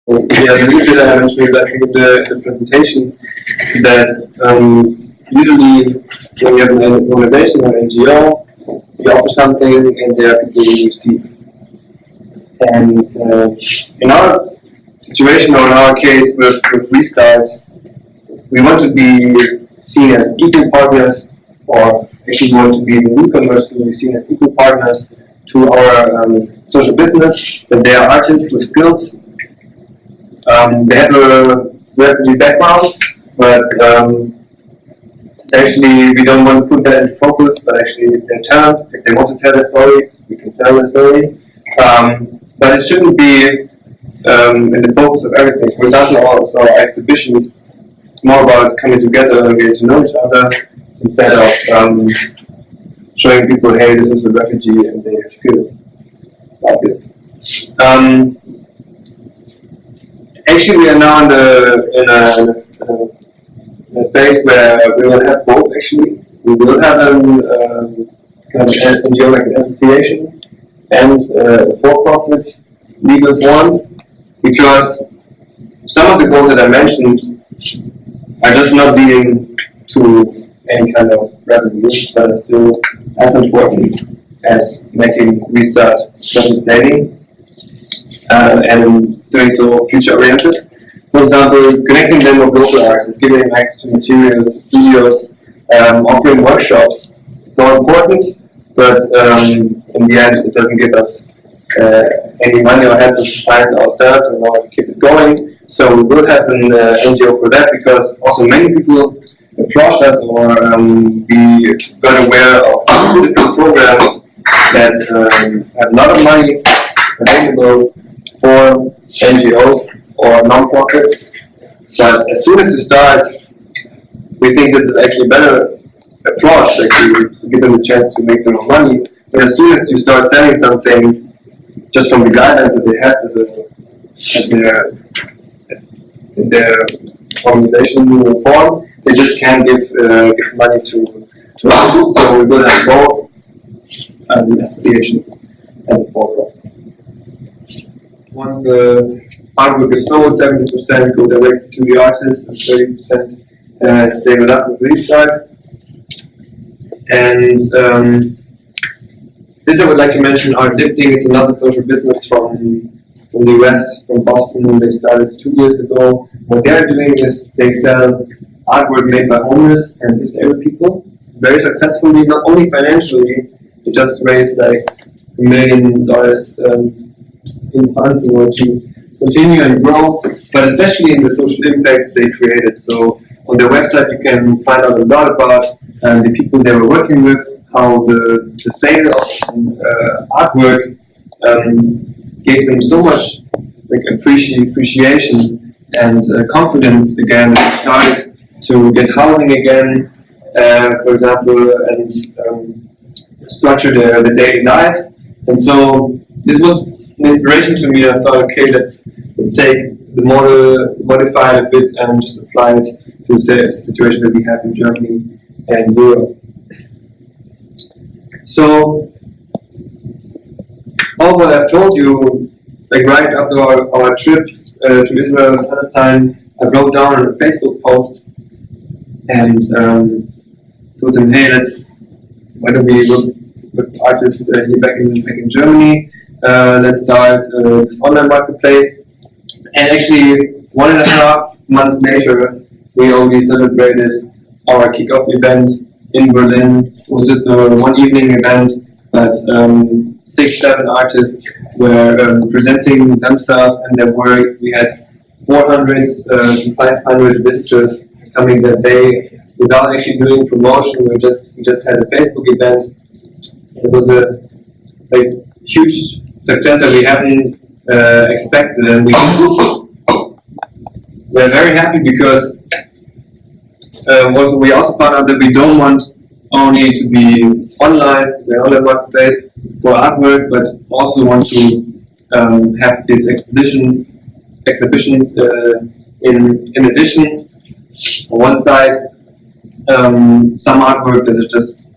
Yeah, the little bit I mentioned, I think, in the presentation, that usually when you have an organization or an NGO, you offer something and there are people who receive. And in our situation, or in our case with Restart, we want to be seen as equal partners, or actually want to be the newcomers to be seen as equal partners to our social business, that they are artists with skills. They have a refugee background, but actually we don't want to put that in focus, but actually their talent, if they want to tell their story, we can tell their story. But it shouldn't be in the focus of everything. For example, also our exhibitions, it's more about coming together and getting to know each other, instead of showing people, hey, this is a refugee and they have skills. Like this. Actually, we are now in a phase where we will have both. Actually, we will have kind of an NGO, like an association, and a for-profit legal form, because some of the goals that I mentioned are just not leading to any kind of revenue, but are still as important as making Restart self-sustaining and doing so future-oriented. For example, connecting them with local artists, giving them access to materials, studios, offering workshops. It's all important, but in the end, it doesn't give us any money or help us to finance ourselves in order to keep it going. So we will have an NGO for that, because also many people approached us, or we got aware of different programs that have a lot of money available for NGOs or non-profits. But as soon as you start, we think this is actually a better approach, actually, to give them the chance to make their own money. But as soon as you start selling something, just from the guidelines that they have in their organizational form, they just can't give money to us. So we will have both the association and the for-profit. Once artwork is sold, 70% go directly to the artist and 30% stay with us with Restart. And this I would like to mention, Art Lifting. It's another social business from the US, from Boston. They started 2 years ago. What they are doing is they sell artwork made by homeless and disabled people very successfully, not only financially. They just raised like $1 million in funds in order to continue and grow, but especially in the social impacts they created. So on their website you can find out a lot about the people they were working with, how the sale of artwork gave them so much like appreciation and confidence again. They started to get housing again, for example, and structure their daily lives. And so this was an inspiration to me. I thought, okay, let's take the model, modify it a bit, and just apply it to the situation that we have in Germany and Europe. So all what I've told you, like right after our trip to Israel and Palestine, I wrote down on a Facebook post and told them, hey, why don't we look with artists here back in Germany? Let's start this online marketplace. And actually, 1.5 months later, we already celebrated our kickoff event in Berlin. It was just a one evening event, but 6-7 artists were presenting themselves and their work. We had 400 to 500 visitors coming that day without actually doing promotion. We just had a Facebook event. It was a huge success that we haven't expected, and we're very happy because we also found out that we don't want only to be online, we're on the marketplace for artwork, but also want to have these exhibitions in addition. On one side, some artwork that is just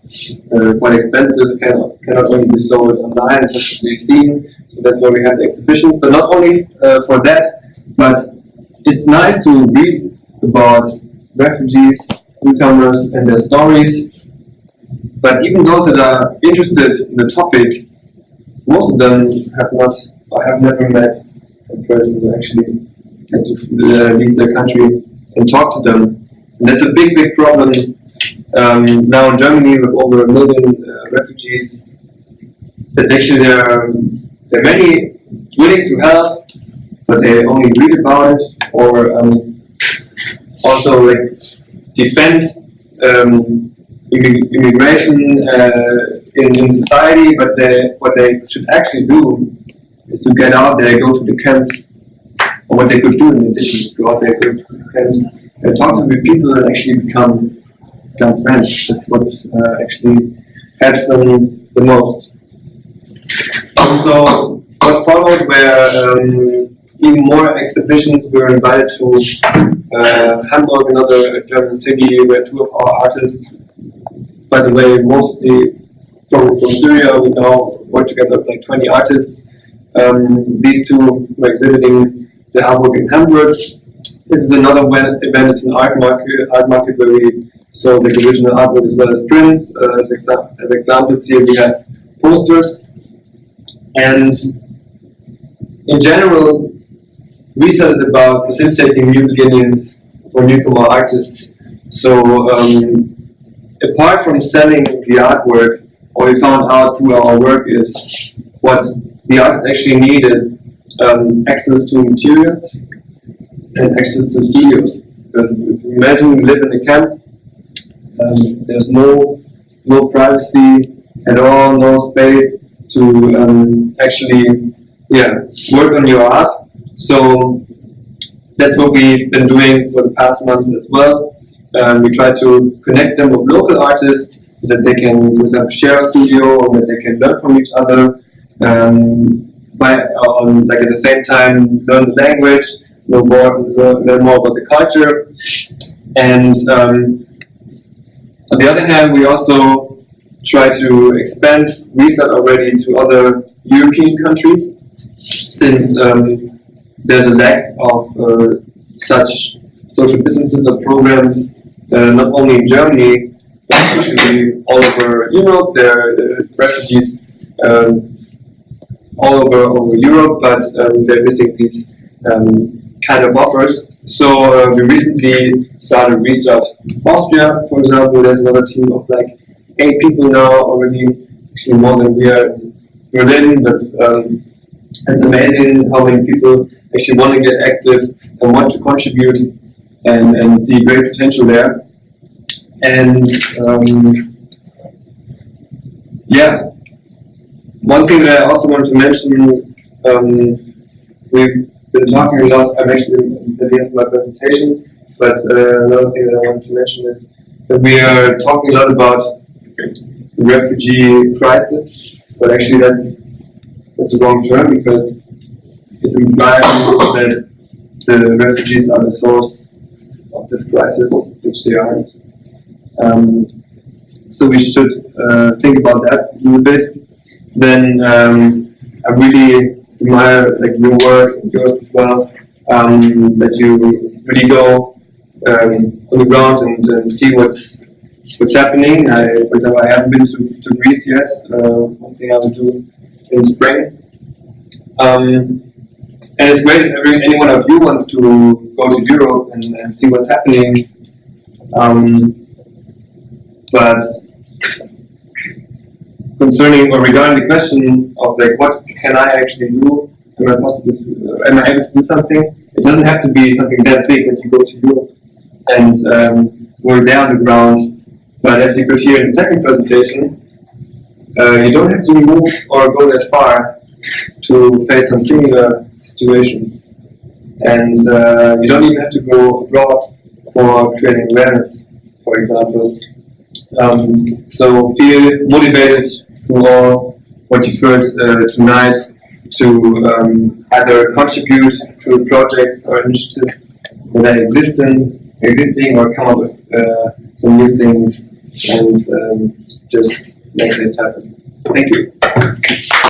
quite expensive cannot only be sold online, it has to be seen. So that's why we have the exhibitions. But not only for that, But it's nice to read about refugees, newcomers, and their stories. But even those that are interested in the topic, most of them have not or have never met a person who actually had to leave their country and talk to them. And that's a big, big problem now in Germany with over 1 million refugees. That actually there are many willing to help, but they only read about it or also like defend immigration in society. But what they should actually do is to get out there, go to the camps, or what they could do in addition is go out there, go to the camps, and talk to the people and actually become friends. That's what actually helps them the most. So what followed were even more exhibitions. We were invited to Hamburg, another German city, where two of our artists, by the way, mostly from Syria, we now work together with like 20 artists. These two were exhibiting the artwork in Hamburg. This is another event, it's an art market where we sold the original artwork as well as prints. As examples here we have posters. And in general, research is about facilitating new beginnings for newcomer artists. So apart from selling the artwork, what we found out through our work is what the artists actually need is access to materials and access to studios. Because if you imagine you live in a camp, there's no privacy at all, no space to actually work on your art. So that's what we've been doing for the past months as well. We try to connect them with local artists so that they can, for example, share a studio or that they can learn from each other. Like at the same time, learn the language, learn more about the culture. And on the other hand, we also try to expand research already to other European countries, since there's a lack of such social businesses or programs, not only in Germany, but actually all over Europe. There are refugees all over Europe, but they're missing these kind of offers. So we recently started research. Austria, for example, there's another team of like 8 people now already, actually more than we are in Berlin, but it's amazing how many people actually want to get active and want to contribute and see great potential there. And one thing that I also want to mention, we've been talking a lot, I'm actually at the end of my presentation, but another thing that I want to mention is that we are talking a lot about the refugee crisis, but actually that's the wrong term, because it implies that the refugees are the source of this crisis, which they aren't. So we should think about that a little bit. Then I really admire like your work, yours as well, that you really go on the ground and see what's happening. For example, I haven't been to Greece yet. One thing I will do in spring. And it's great if any one of you wants to go to Europe and see what's happening. But concerning or regarding the question of like what can I actually do? Am I able to do something? It doesn't have to be something that big that you go to Europe and work there on the ground. But as you could hear in the second presentation, you don't have to move or go that far to face some similar situations. And you don't even have to go abroad for creating awareness, for example. So feel motivated through all what you've heard tonight to either contribute to projects or initiatives that are existing or come up with some new things and just make it happen. Thank you.